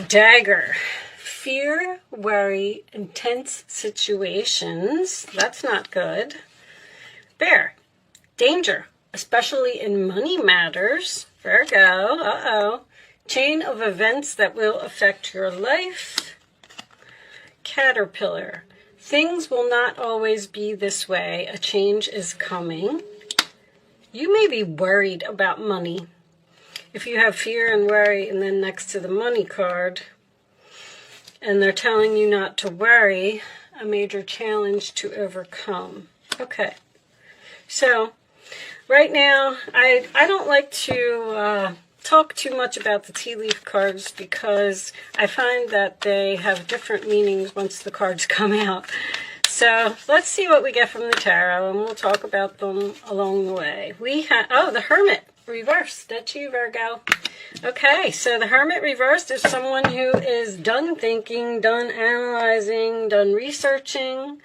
Dagger. Fear, worry, intense situations. That's not good. Bear. Danger, especially in money matters. Virgo. Uh-oh. Chain of events that will affect your life. Caterpillar. Things will not always be this way. A change is coming. You may be worried about money. If you have fear and worry and then next to the money card, and they're telling you not to worry, a major challenge to overcome. Okay. So, right now, I don't like to talk too much about the tea leaf cards because I find that they have different meanings once the cards come out. So let's see what we get from the tarot, and we'll talk about them along the way. We have, oh, the Hermit reversed. That's you, Virgo. Okay, so the Hermit reversed is someone who is done thinking, done analyzing, done researching,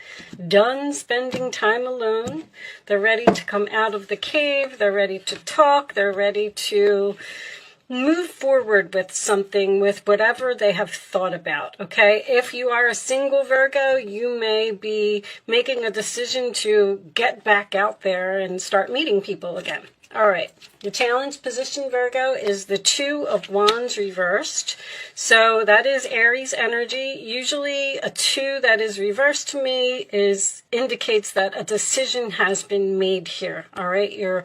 done spending time alone. They're ready to come out of the cave. They're ready to talk. They're ready to move forward with something, with whatever they have thought about, okay? If you are a single Virgo, you may be making a decision to get back out there and start meeting people again. All right, the challenge position, Virgo, is the Two of Wands reversed. So that is Aries energy. Usually a 2 that is reversed to me indicates that a decision has been made here. All right, you're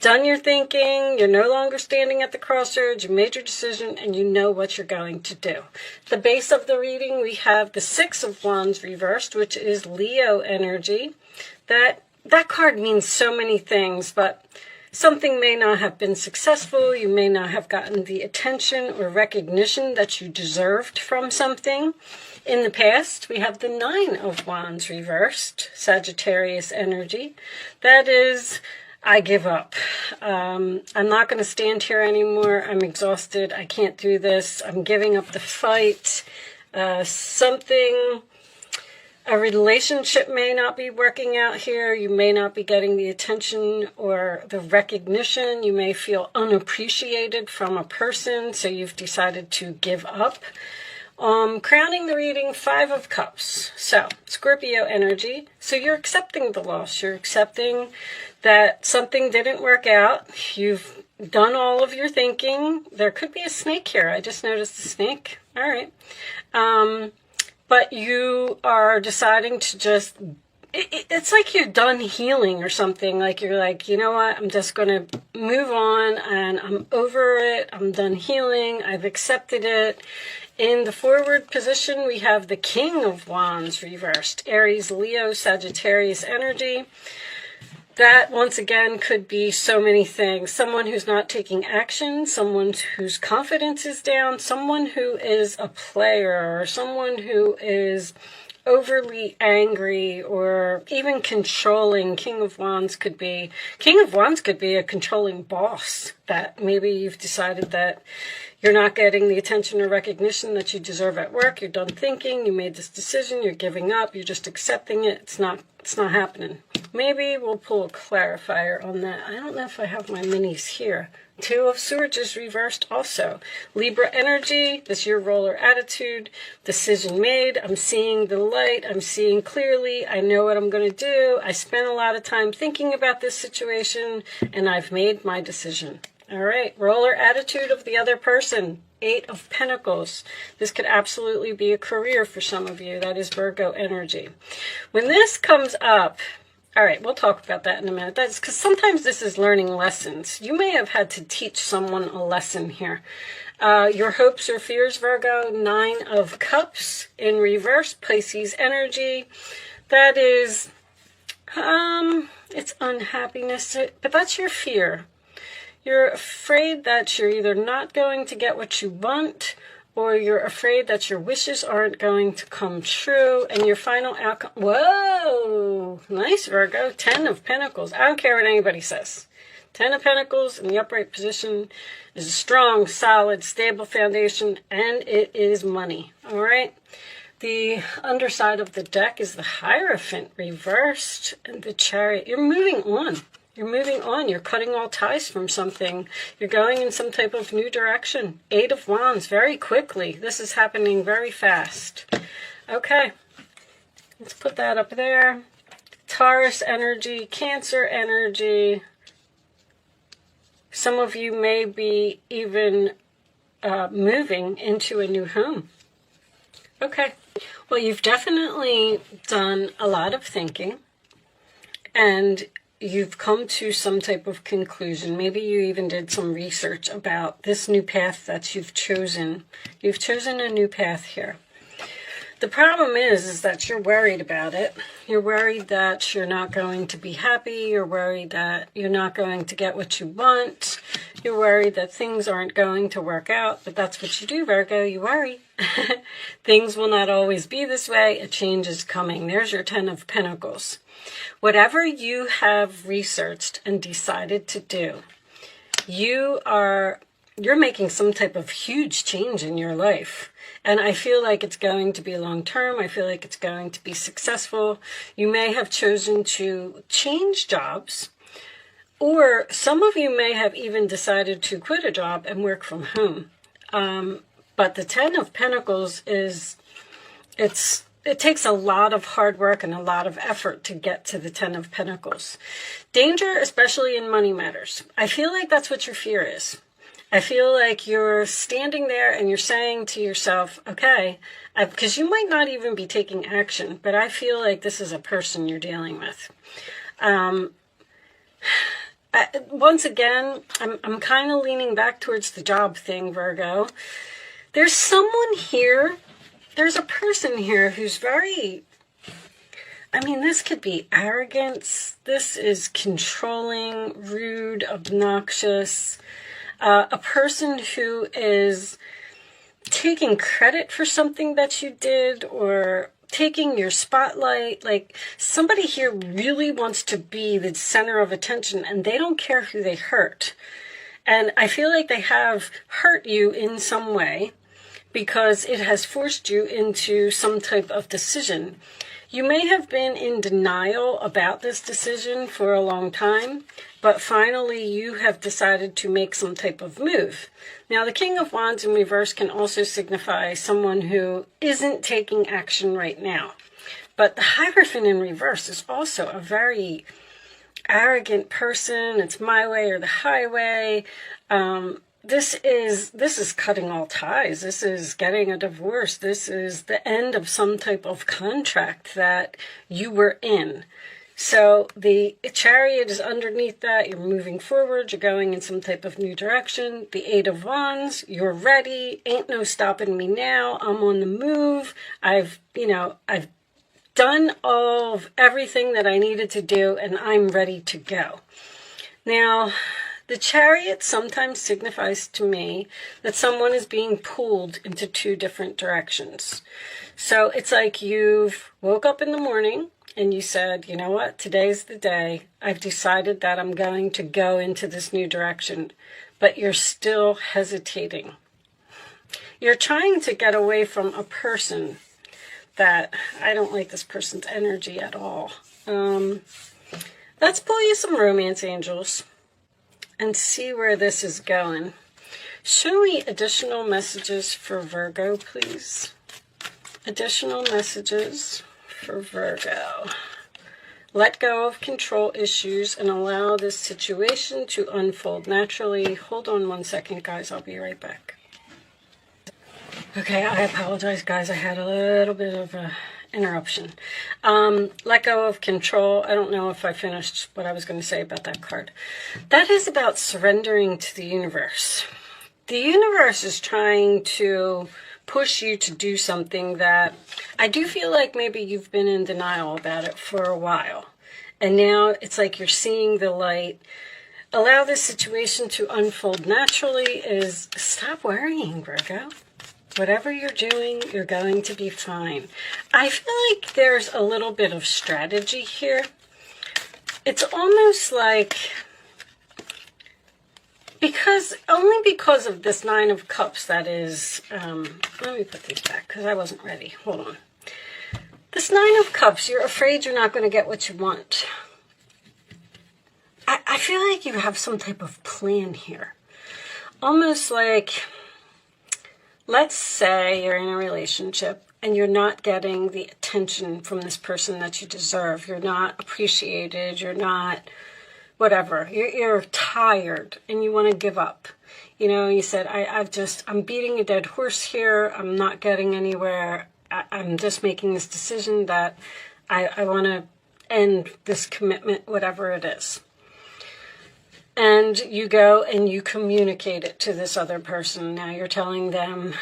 done your thinking. You're no longer standing at the crossroads. You made your decision and you know what you're going to do. The base of the reading, we have the Six of Wands reversed, which is Leo energy. That card means so many things, but something may not have been successful. You may not have gotten the attention or recognition that you deserved from something. In the past, we have the Nine of Wands reversed, Sagittarius energy. That is, I give up. I'm not going to stand here anymore. I'm exhausted. I can't do this. I'm giving up the fight. A relationship may not be working out here. You may not be getting the attention or the recognition. You may feel unappreciated from a person, so you've decided to give up. Crowning the reading, Five of Cups. So, Scorpio energy. So you're accepting the loss. You're accepting that something didn't work out. You've done all of your thinking. There could be a snake here. I just noticed a snake. All right. But you are deciding to just, it's like you're done healing or something. Like you're like, you know what, I'm just going to move on and I'm over it. I'm done healing. I've accepted it. In the forward position, we have the King of Wands reversed. Aries, Leo, Sagittarius energy. That, once again, could be so many things. Someone who's not taking action, someone whose confidence is down, someone who is a player, or someone who is overly angry or even controlling. King of Wands could be a controlling boss that maybe you've decided that you're not getting the attention or recognition that you deserve at work. You're done thinking. You made this decision. You're giving up. You're just accepting it. It's not happening. Maybe we'll pull a clarifier on that. I don't know if I have my minis here. Two of Swords is reversed also. Libra energy, this is your roller attitude. Decision made. I'm seeing the light. I'm seeing clearly. I know what I'm going to do. I spent a lot of time thinking about this situation, and I've made my decision. All right, roller attitude of the other person. Eight of Pentacles. This could absolutely be a career for some of you. That is Virgo energy. When this comes up, all right, we'll talk about that in a minute. That's because sometimes this is learning lessons. You may have had to teach someone a lesson here. Your hopes or fears, Virgo. Nine of Cups in reverse, Pisces energy. That is, it's unhappiness, but that's your fear. You're afraid that you're either not going to get what you want, or you're afraid that your wishes aren't going to come true, and your final outcome... Whoa! Nice, Virgo. 10 of Pentacles. I don't care what anybody says. 10 of Pentacles in the upright position is a strong, solid, stable foundation, and it is money. All right? The underside of the deck is the Hierophant reversed, and the Chariot. You're moving on. You're moving on. You're cutting all ties from something. You're going in some type of new direction. 8 of Wands, very quickly. This is happening very fast. Okay, let's put that up there. Taurus energy, Cancer energy. Some of you may be even moving into a new home. Okay, well, you've definitely done a lot of thinking, and you've come to some type of conclusion. Maybe you even did some research about this new path that you've chosen. You've chosen a new path here. The problem is that you're worried about it. You're worried that you're not going to be happy. You're worried that you're not going to get what you want. You're worried that things aren't going to work out. But that's what you do, Virgo. You worry. Things will not always be this way. A change is coming. There's your 10 of Pentacles. Whatever you have researched and decided to do, you're making some type of huge change in your life. And I feel like it's going to be long-term. I feel like it's going to be successful. You may have chosen to change jobs, or some of you may have even decided to quit a job and work from home. But the 10 of Pentacles it takes a lot of hard work and a lot of effort to get to the 10 of Pentacles. Danger, especially in money matters. I feel like that's what your fear is. I feel like you're standing there and you're saying to yourself, okay, because you might not even be taking action, but I feel like this is a person you're dealing with. Once again, I'm kind of leaning back towards the job thing, Virgo. There's someone here, there's a person here who's very, this could be arrogance. This is controlling, rude, obnoxious. A person who is taking credit for something that you did, or taking your spotlight. Like, somebody here really wants to be the center of attention, and they don't care who they hurt. And I feel like they have hurt you in some way because it has forced you into some type of decision. You may have been in denial about this decision for a long time, but finally you have decided to make some type of move. Now, the King of Wands in reverse can also signify someone who isn't taking action right now. But the Hierophant in reverse is also a very arrogant person. It's my way or the highway. This is cutting all ties. This is getting a divorce. This is the end of some type of contract that you were in. So the Chariot is underneath that. You're moving forward. You're going in some type of new direction. The 8 of Wands, you're ready. Ain't no stopping me now. I'm on the move. I've done all of everything that I needed to do, and I'm ready to go. Now, the Chariot sometimes signifies to me that someone is being pulled into 2 different directions. So it's like you've woke up in the morning and you said, you know what, today's the day. I've decided that I'm going to go into this new direction, but you're still hesitating. You're trying to get away from a person that I don't like this person's energy at all. Let's pull you some romance angels and see where this is going. Show me additional messages for Virgo, please. Additional messages for Virgo. Let go of control issues and allow this situation to unfold naturally. Hold on one second, guys. I'll be right back. Okay, I apologize, guys. I had a little bit of a interruption. Let go of control. I don't know if I finished what I was going to say about that card. That is about surrendering to the universe. The universe is trying to push you to do something that I do feel like maybe you've been in denial about it for a while. And now it's like you're seeing the light. Allow this situation to unfold naturally is stop worrying, Virgo. Whatever you're doing, you're going to be fine. I feel like there's a little bit of strategy here. It's almost like, only because of this 9 of Cups that is, let me put these back because I wasn't ready. Hold on. This 9 of Cups, you're afraid you're not going to get what you want. I feel like you have some type of plan here. Almost like, let's say you're in a relationship and you're not getting the attention from this person that you deserve. You're not appreciated. You're not whatever. You're tired and you want to give up. You know, you said, I'm beating a dead horse here. I'm not getting anywhere. I'm just making this decision that I want to end this commitment, whatever it is. And you go and you communicate it to this other person. Now you're telling them,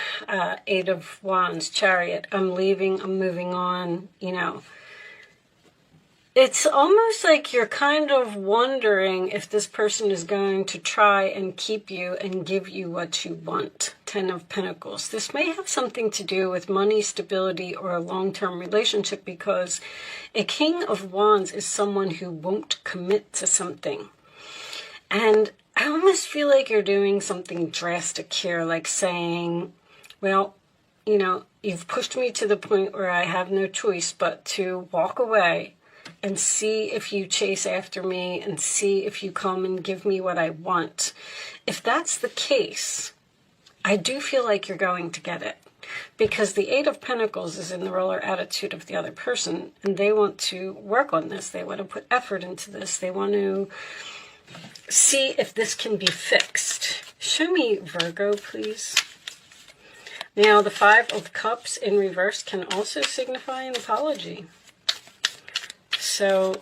Eight of Wands, Chariot, I'm leaving, I'm moving on, you know. It's almost like you're kind of wondering if this person is going to try and keep you and give you what you want. Ten of Pentacles. This may have something to do with money, stability, or a long-term relationship, because a King of Wands is someone who won't commit to something. And I almost feel like you're doing something drastic here, like saying, well, you know, you've pushed me to the point where I have no choice but to walk away and see if you chase after me and see if you come and give me what I want. If that's the case, I do feel like you're going to get it, because the Eight of Pentacles is in the roller attitude of the other person, and they want to work on this. They want to put effort into this. They want to see if this can be fixed. Show me Virgo, please. Now, the Five of Cups in reverse can also signify an apology. So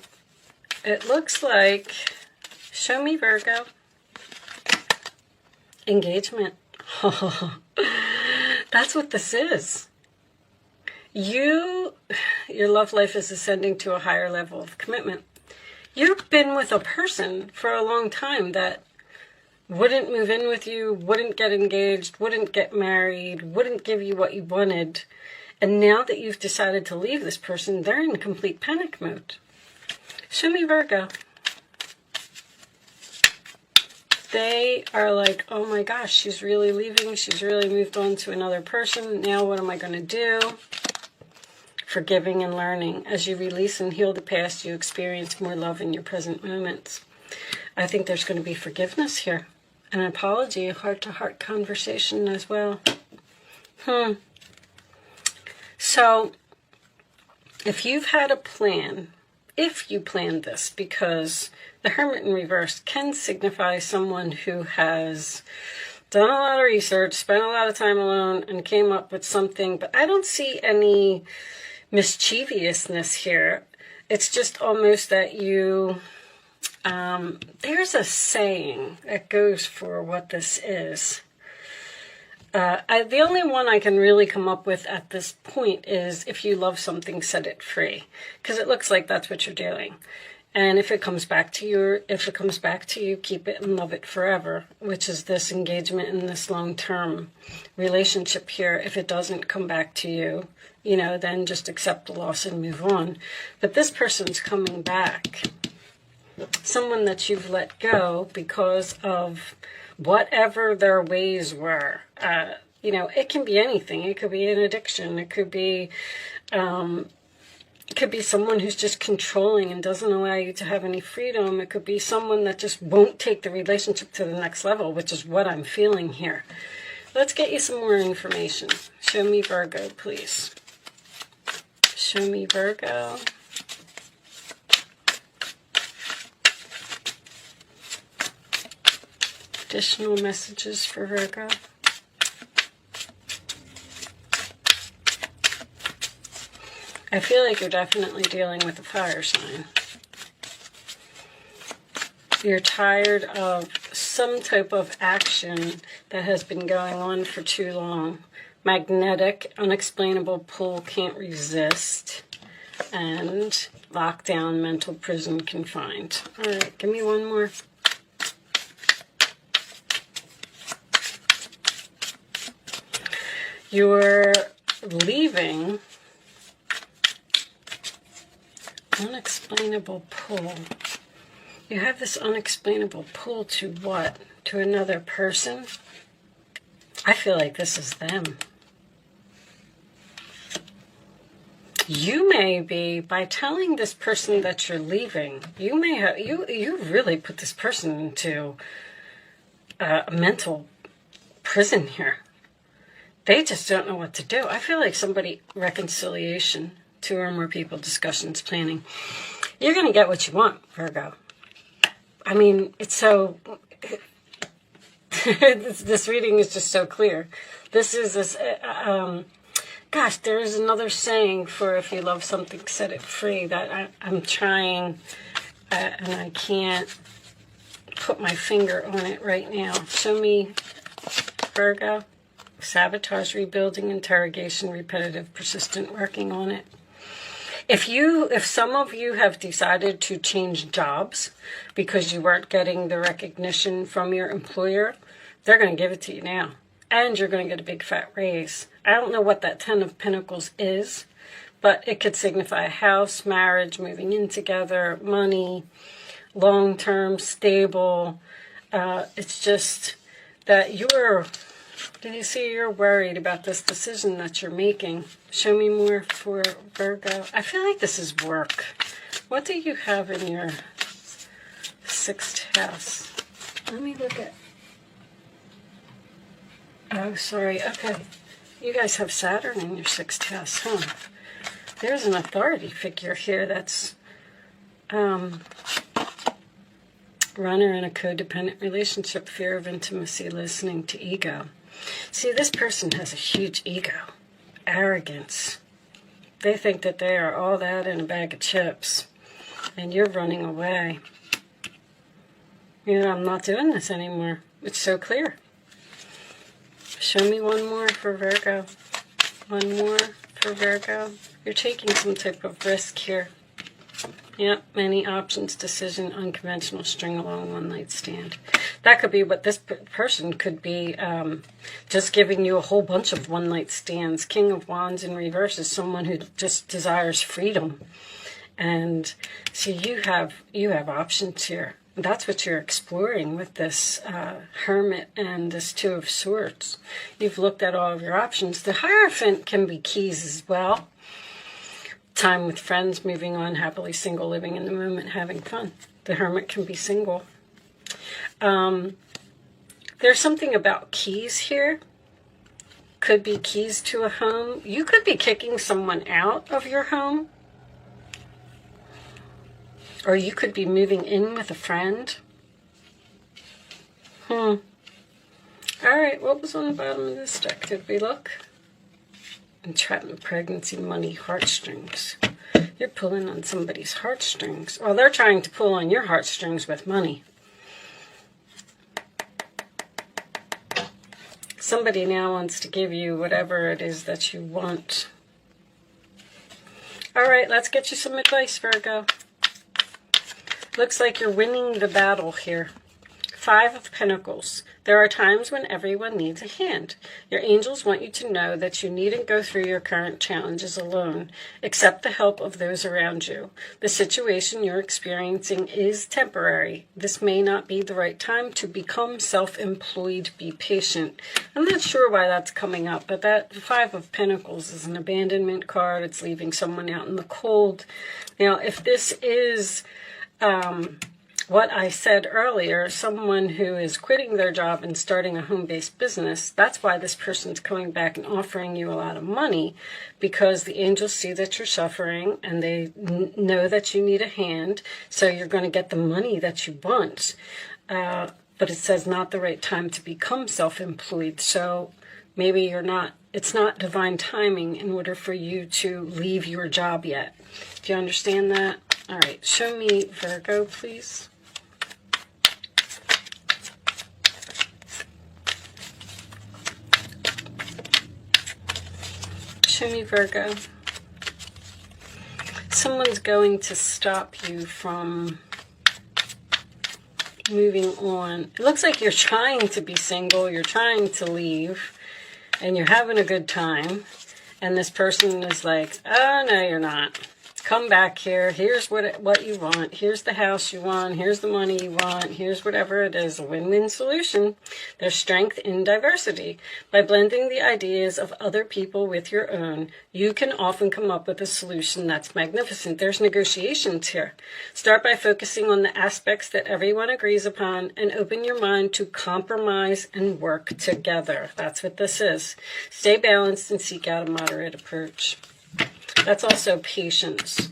it looks like, show me Virgo. Engagement. That's what this is. Your love life is ascending to a higher level of commitment. You've been with a person for a long time that wouldn't move in with you, wouldn't get engaged, wouldn't get married, wouldn't give you what you wanted. And now that you've decided to leave this person, they're in complete panic mode. Show me Virgo. They are like, oh my gosh, she's really leaving. She's really moved on to another person. Now what am I going to do? Forgiving and learning. As you release and heal the past, you experience more love in your present moments. I think there's going to be forgiveness here. An apology, a heart-to-heart conversation as well. So, if you've had a plan, if you planned this, because the Hermit in reverse can signify someone who has done a lot of research, spent a lot of time alone, and came up with something, but I don't see any mischievousness here. It's just almost that you, there's a saying that goes for what this is. The only one I can really come up with at this point is, if you love something, set it free. Because it looks like that's what you're doing. And if it comes back to you, keep it and love it forever, which is this engagement in this long-term relationship here. If it doesn't come back to you, you know, then just accept the loss and move on. But this person's coming back. Someone that you've let go because of whatever their ways were. You know, it can be anything. It could be an addiction. It could be someone who's just controlling and doesn't allow you to have any freedom. It could be someone that just won't take the relationship to the next level, which is what I'm feeling here. Let's get you some more information. Show me Virgo, please. Show me Virgo. Additional messages for Virgo. I feel like you're definitely dealing with a fire sign. You're tired of some type of action that has been going on for too long. Magnetic, unexplainable pull, can't resist. And lockdown, mental prison, confined. All right, give me one more. You're leaving. Unexplainable pull. You have this unexplainable pull to what? To another person? I feel like this is them. You may be, by telling this person that you're leaving, you may have, you really put this person into a mental prison here. They just don't know what to do. I feel like somebody, reconciliation, 2 or more people, discussions, planning. You're going to get what you want, Virgo. I mean, it's so, this reading is just so clear. This is this, gosh, there is another saying for if you love something, set it free, that I'm trying, and I can't put my finger on it right now. Show me, Virgo. Sabotage, rebuilding, interrogation, repetitive, persistent, working on it. If some of you have decided to change jobs because you weren't getting the recognition from your employer, they're going to give it to you now. And you're going to get a big fat raise. I don't know what that 10 of Pentacles is, but it could signify a house, marriage, moving in together, money, long-term, stable. It's just that you're worried about this decision that you're making. Show me more for Virgo. I feel like this is work. What do you have in your 6th house? Let me look at... Oh, sorry. Okay. You guys have Saturn in your 6th house, huh? There's an authority figure here that's runner in a codependent relationship, fear of intimacy, listening to ego. See, this person has a huge ego, arrogance. They think that they are all that in a bag of chips, and you're running away. You know, I'm not doing this anymore. It's so clear. Show me one more for Virgo. One more for Virgo. You're taking some type of risk here. Yep, many options, decision, unconventional, string along, one night stand. That could be what this person could be, just giving you a whole bunch of one night stands. King of Wands in reverse is someone who just desires freedom. And so you have options here. That's what you're exploring with this Hermit and this 2 of Swords. You've looked at all of your options. The Hierophant can be keys as well. Time with friends, moving on, happily single, living in the moment, having fun. The Hermit can be single. There's something about keys here. Could be keys to a home. You could be kicking someone out of your home. Or you could be moving in with a friend. All right, what was on the bottom of this deck? Did we look? Entrapment, pregnancy, money, heartstrings. You're pulling on somebody's heartstrings. Well, they're trying to pull on your heartstrings with money. Somebody now wants to give you whatever it is that you want. All right, let's get you some advice, Virgo. Looks like you're winning the battle here. 5 of Pentacles. There are times when everyone needs a hand. Your angels want you to know that you needn't go through your current challenges alone. Accept the help of those around you. The situation you're experiencing is temporary. This may not be the right time to become self-employed. Be patient. I'm not sure why that's coming up, but that 5 of Pentacles is an abandonment card. It's leaving someone out in the cold. Now, if this is... what I said earlier, someone who is quitting their job and starting a home-based business, that's why this person's coming back and offering you a lot of money, because the angels see that you're suffering and they know that you need a hand, so you're going to get the money that you want. But it says not the right time to become self-employed, so maybe it's not divine timing in order for you to leave your job yet. Do you understand that? All right, show me Virgo, please. Show me Virgo. Someone's going to stop you from moving on. It looks like you're trying to be single, you're trying to leave, and you're having a good time. And this person is like, oh, no, you're not. Come back here. Here's what you want. Here's the house you want. Here's the money you want. Here's whatever it is. A win-win solution. There's strength in diversity. By blending the ideas of other people with your own, you can often come up with a solution that's magnificent. There's negotiations here. Start by focusing on the aspects that everyone agrees upon and open your mind to compromise and work together. That's what this is. Stay balanced and seek out a moderate approach. That's also patience.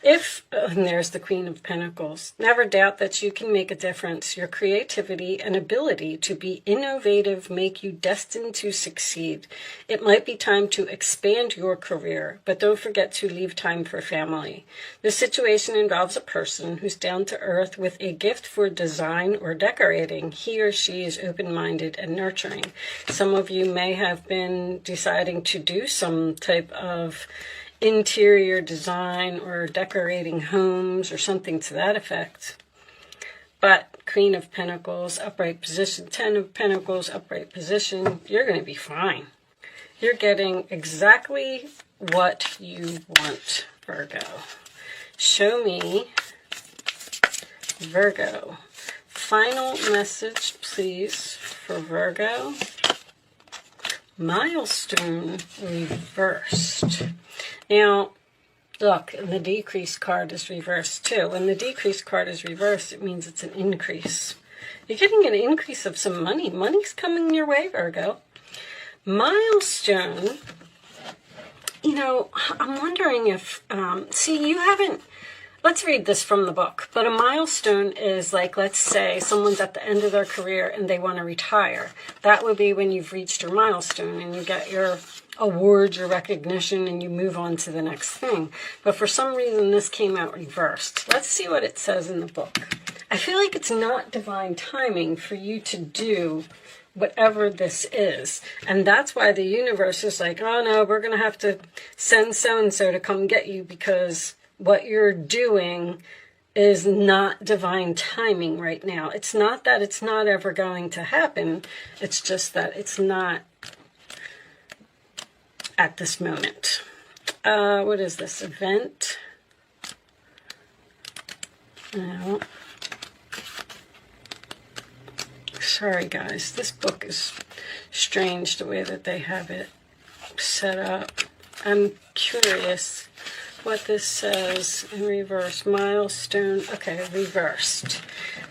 And there's the Queen of Pentacles. Never doubt that you can make a difference. Your creativity and ability to be innovative make you destined to succeed. It might be time to expand your career, but don't forget to leave time for family. This situation involves a person who's down to earth with a gift for design or decorating. He or she is open-minded and nurturing. Some of you may have been deciding to do some type of interior design or decorating homes or something to that effect. But Queen of Pentacles, upright position, 10 of Pentacles, upright position, you're going to be fine. You're getting exactly what you want, Virgo. Show me, Virgo. Final message, please, for Virgo. Milestone reversed. Now, look, and the decrease card is reversed too. When the decrease card is reversed, it means it's an increase. You're getting an increase of some money. Money's coming your way, Virgo. Milestone, you know, I'm wondering if, see, you haven't, let's read this from the book. But a milestone is like, let's say someone's at the end of their career and they want to retire. That would be when you've reached your milestone and you get your awards, your recognition, and you move on to the next thing. But for some reason, this came out reversed. Let's see what it says in the book. I feel like it's not divine timing for you to do whatever this is. And that's why the universe is like, oh no, we're going to have to send so-and-so to come get you because what you're doing is not divine timing right now. It's not that it's not ever going to happen. It's just that it's not at this moment. What is this? Event? No. Sorry, guys. This book is strange the way that they have it set up. I'm curious what this says in reverse. Milestone. Okay, reversed.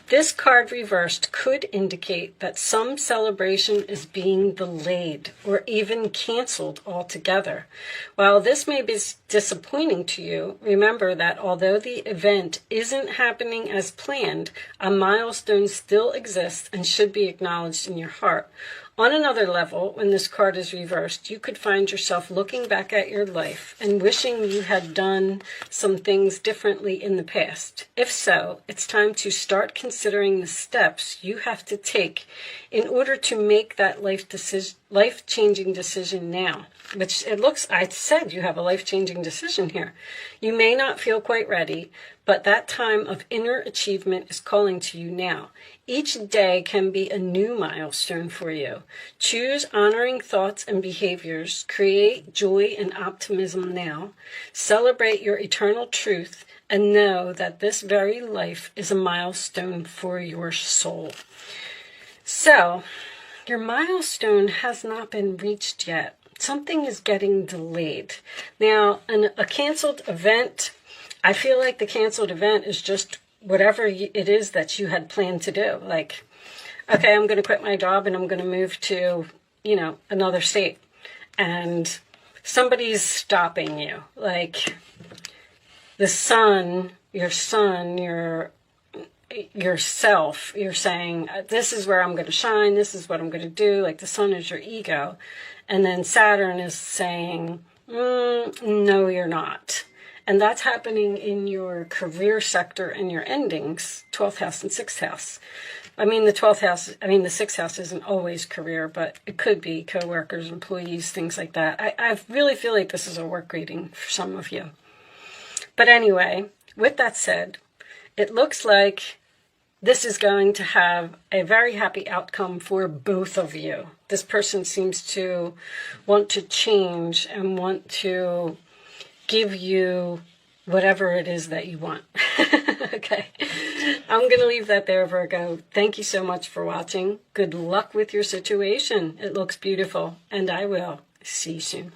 This card reversed could indicate that some celebration is being delayed or even canceled altogether. While this may be disappointing to you, remember that although the event isn't happening as planned, a milestone still exists and should be acknowledged in your heart. On another level, when this card is reversed, you could find yourself looking back at your life and wishing you had done some things differently in the past. If so, it's time to start considering the steps you have to take in order to make that life-changing decision now. Which it looks, I said you have a life-changing decision here. You may not feel quite ready, but that time of inner achievement is calling to you now. Each day can be a new milestone for you. Choose honoring thoughts and behaviors. Create joy and optimism now. Celebrate your eternal truth and know that this very life is a milestone for your soul. So, your milestone has not been reached yet. Something is getting delayed. Now, a canceled event, I feel like the canceled event is just whatever it is that you had planned to do. Like, okay, I'm going to quit my job and I'm going to move to, you know, another state. And somebody's stopping you. Like, yourself, you're saying, this is where I'm going to shine, this is what I'm going to do. Like, the sun is your ego. And then Saturn is saying, no, you're not. And that's happening in your career sector and your endings, 12th house and 6th house. I mean, the 6th house isn't always career, but it could be coworkers, employees, things like that. I really feel like this is a work reading for some of you. But anyway, with that said, it looks like this is going to have a very happy outcome for both of you. This person seems to want to change and want to give you whatever it is that you want. Okay. I'm going to leave that there, Virgo. Thank you so much for watching. Good luck with your situation. It looks beautiful, and I will see you soon.